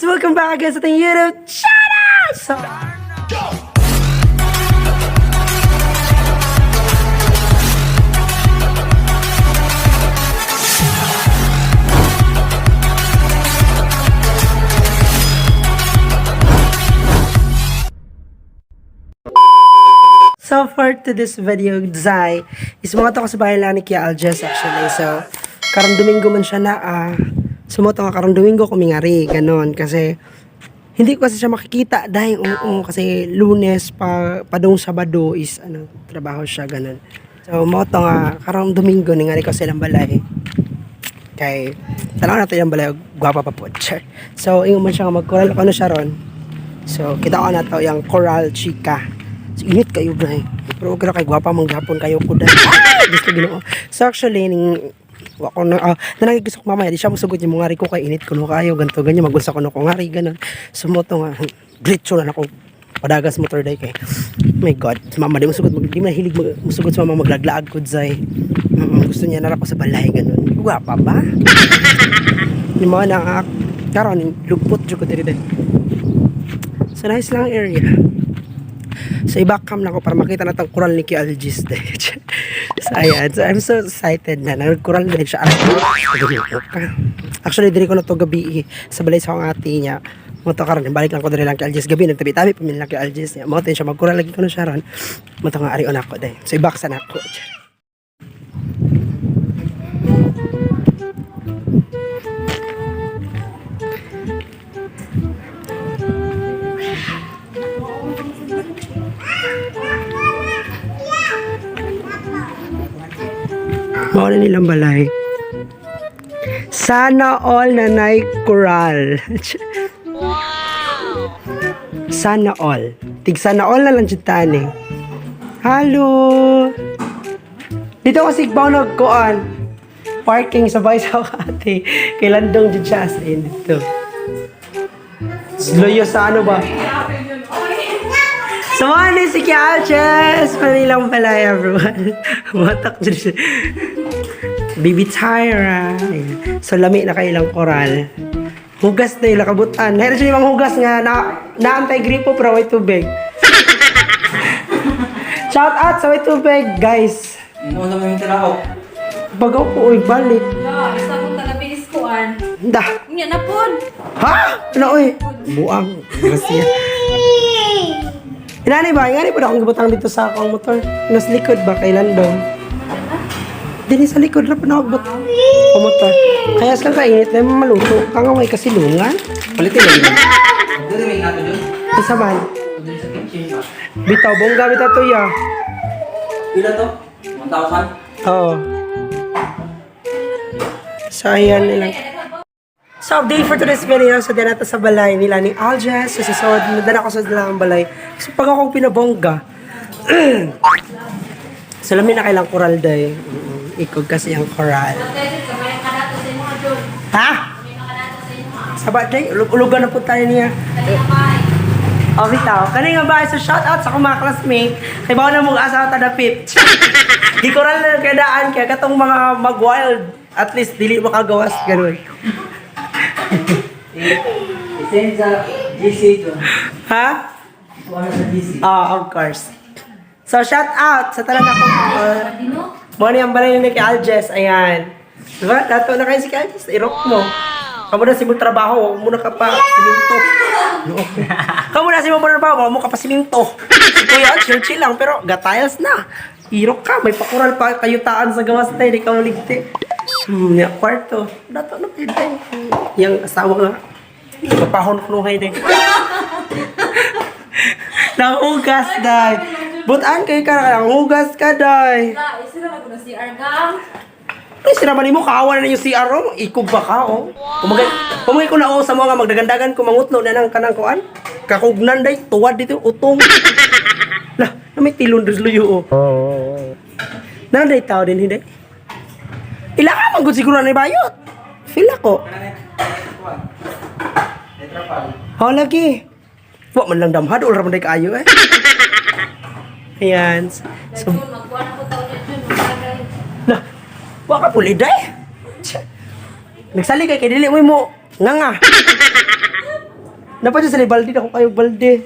Welcome back again sa ating YouTube channel! So, for today's video, Zai, is mga to ko sa bahay lang ni Kia Aljes actually. So, karang Domingo man siya na, sumoto nga karang Domingo kumingari, ganon. Kasi, hindi ko kasi siya makikita dahil kasi Lunes pa dong Sabado is trabaho siya, ganon. So, moto nga karang Domingo ningari ko silang balay. Kay, talaga natin yung balay, gwapa pa po. So, ingon man siya nga mag-coral ako siya ron. So, kita ko na to yung coral chica. So, init kayo dahil. Pero kaya kay gwapa mong gapon kayo ko dahil. Gusto ginoo. So, actually, ako na nagigisok mamaya, di siya musugot yung mga ko kay init ko no kayo, ganito, ganyan, magunsa ko no kung ngari, ganun. So, mo to nga, glitcho na ako, padagas motor day kay. Oh my God, si mama, di musugot, di mahilig musugot sa mama maglaglaag ko, Zay. Gusto niya narap ko sa balay, ganun. Gwapa ba? Yung mga karon lugpot dyan ko dito. So, nice lang area. So, i-backcam na ako para makita na itong coral ni Kia Aljes. So, ayan. So, I'm so excited na. Nag-coral din siya. Actually, diri ko na ito gabi sa balay sa akong ati niya. Mga ito karoon, balik lang ko diri lang kay Aljes. Gabi, nagtabi-tabi, pamilya lang kay Aljes niya. Mga ito siya, mag-coral lagi ko na siya ron. Mga ito nga, arion ako dahil. So, i-backsan ako. Mauna nilang balay. Sana all nanay coral. Sana all. Tig sana all na lang dyan eh. Hello. Dito kasi ba nagkuan? Parking sa bahay sa ate. Kay Landong dyan siya as in dito. Sloyo sa ano ba? So, ano si Kia Aljes? Manilang balay, everyone. Matak dyan siya. Baby Tyra. So, lami na kailang koral. Hugas na yung nakabutan. Meron siya yung hugas nga naantay gripo pero may tubig. Shout out sa may tubig, guys. Ano naman yung tinaw? Baga po, uy, balik. Isa kong tagapinis koan. Da. Nga na po. Ha? Ano, uy? Buang. Grasya. Inani ba? Ingani po na akong gabutang dito sa akong motor. Nas likod ba kay Landong? Dini sa likod na panagbot ang motor. Kaya sa kainit na maluto. Kangaway kasi lungan. Palitin lang yun. Doon may nato doon. Isa ba? Doon sa kitchen ba? Bitaw, bongga bitaw to ya. Pila to? 1,000? Oo. So, ayan nilang. So, update for today's video. So, din natin sa balay nila ni Aljes. So, nadala ko sa dalang balay. So, pag akong pinabongga, so, lamin na kailang coral day. Ikog kasi ang coral. Ha? Sabat day, ulugan na po tayo niya. O, bitaw. Kanina ba? So, shout out sa akong mga classmate. Kaya ba na mong asa tadapit. Di coral na kadaan. Kaya katong mga mag-wild. At least, dili makagawas. Ganun. I-send sa GC doon. Ha? Kuha sa GC. Of course. So, shout out sa talaga akong muna yung balay ni kay Aljes. Ayan. Diba? Dato na kayo si Aljes. Irok mo. Kamu na si mo trabaho. Huwag muna ka pa siminto. Kamu na si mo trabaho. Huwag mo ka pa siminto. Kuya, chill lang. Pero gatayas na. Irok ka. May pakural pa kayutaan sa gawas tayo. Di ka maligti. Yung kwarto. Dato na kayo tayo. Yung asawa nga. Papahon ko nung din. Nanghugas, day. Butaan kayo ka na. Nanghugas ka, day. Isa na ako na si Argang. Ay, sinaman mo, kaawa na yung CR, oh. Ikog ba ka, oh. Pumagay ko na, oh, sa mga magdagandagan ko, mangutlo na ng kanang kuan. Kakugnan, day. Tuwad dito, utong. Lah, na may tilon luyo, oh. Nanday tao din, hindi? Ila ka, magod siguro na bayot. Feel ako. Oh, lagi. Wak man lang damhad, ular man day kaayo, eh. Ayan. So, Magkuha na ko taon na dyan. Magkagay. lah, wak ka puli, day. Nagsali kay dili mo nga nga. Dapat dyan sa balde, ako kayo balde.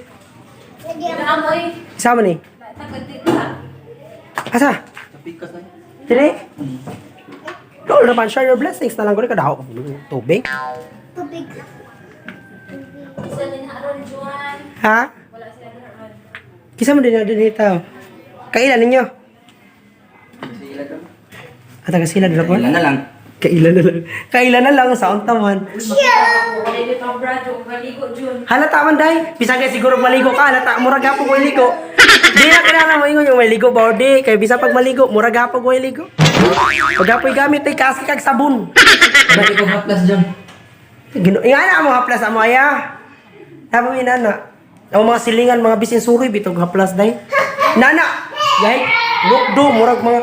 Naamoy. Isama ni. Tagadito ha. Asa? Napikas na. Tiri? Lord naman, share your blessings. Nalang ko rin kadaho. Tubig? Isa din haron, Juan. Ha? Wala sila haron. Kisa mo din na din ito. Kailan ninyo? Sila doon. At taga sila din ako? Ilan na lang. Kailan na lang. Kailan na lang sa untawan. Wala dito ang brado. Maligo, Jun. Halata man day. Bisang kaya siguro maligo ka. Halata, murag hapon ko iligo. Di na kailangan mo ingon yung maligo ba o di. Kaya bisa pag maligo, murag hapon ko iligo. Pag hapon gamit ay kasi kag sabon. Bakit kong haplas dyan? Ingana mo haplas amo aya. Tama mo inana. Ang mga silingan, mga bisin suri, bitog haplas day. Nana! Yay! Lukdo, murag mga...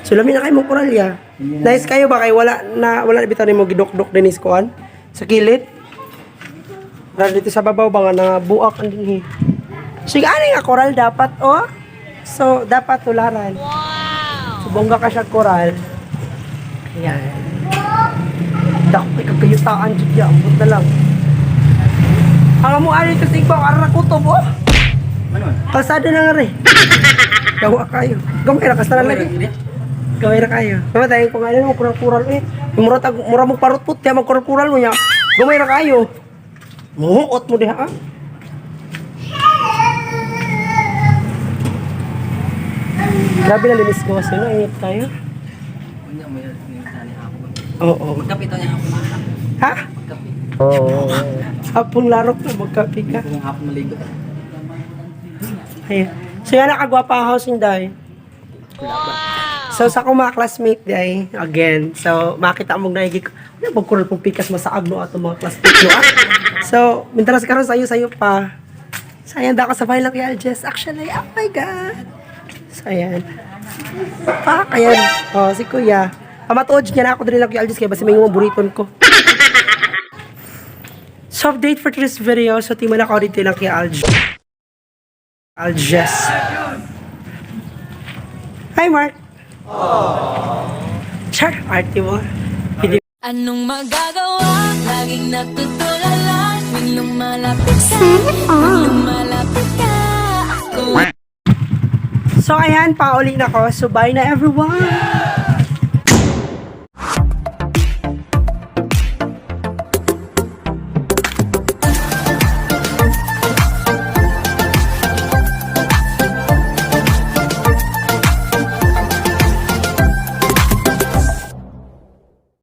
Sulamin na kayo mo koralya. Nice kayo ba kayo? Wala na bitaw mo gidok-dok din iskuan sa kilid. Dahil dito sa babaw ba nga na buak ang dinhi. Sige, ano nga koral dapat, oh? So, dapat tularan. So, bongga ka siya koral. Ayan. Dako, ikagayutaan dyan. Ambot na lang. Ang mo ano ito sa ibaw, arakutob, oh? Ano man? Kalsada na nga rin. Gawa kayo. Gamay na, kasta na lagi. Gawin na kayo. Mama tayo kung ano mo, kural-kural eh. Mura mo parut-put, kaya mag-kural-kural mo niya. Gawin na kayo. Muhuot mo diha, ah. Grabe na linis ko kasi, no? Init tayo. Hindi mo yun. Minsan niya ako. Oo. Magkapitan niya ako. Ha? Magkapi. Oo. Hapong larok na, magkapi ka. Kung hapon maligo. Ayan. So yan, nakagwapa ang housing day. So sa akong mga classmate day, again, so makita mong naigig, ano magkural pong pikas masaag no ato mga classmate no ah? So, mintaras karon sayo pa. Sayang da ka sa bahay lang kay Aljes. Actually, oh my God. So ayan. Ayan. Oh, si Kuya. Pamatuod niya na ako din lang kay Aljes kaya basi may mga buriton ko. So update for today's video. So tingnan ako dito lang kay Aljes. Hi, Mark. Char, arte mo. Hindi. Anong magagawa? Laging natutulala tuwing lumalapit ka ako. So, ayan, pauli na ko. So, bye na everyone.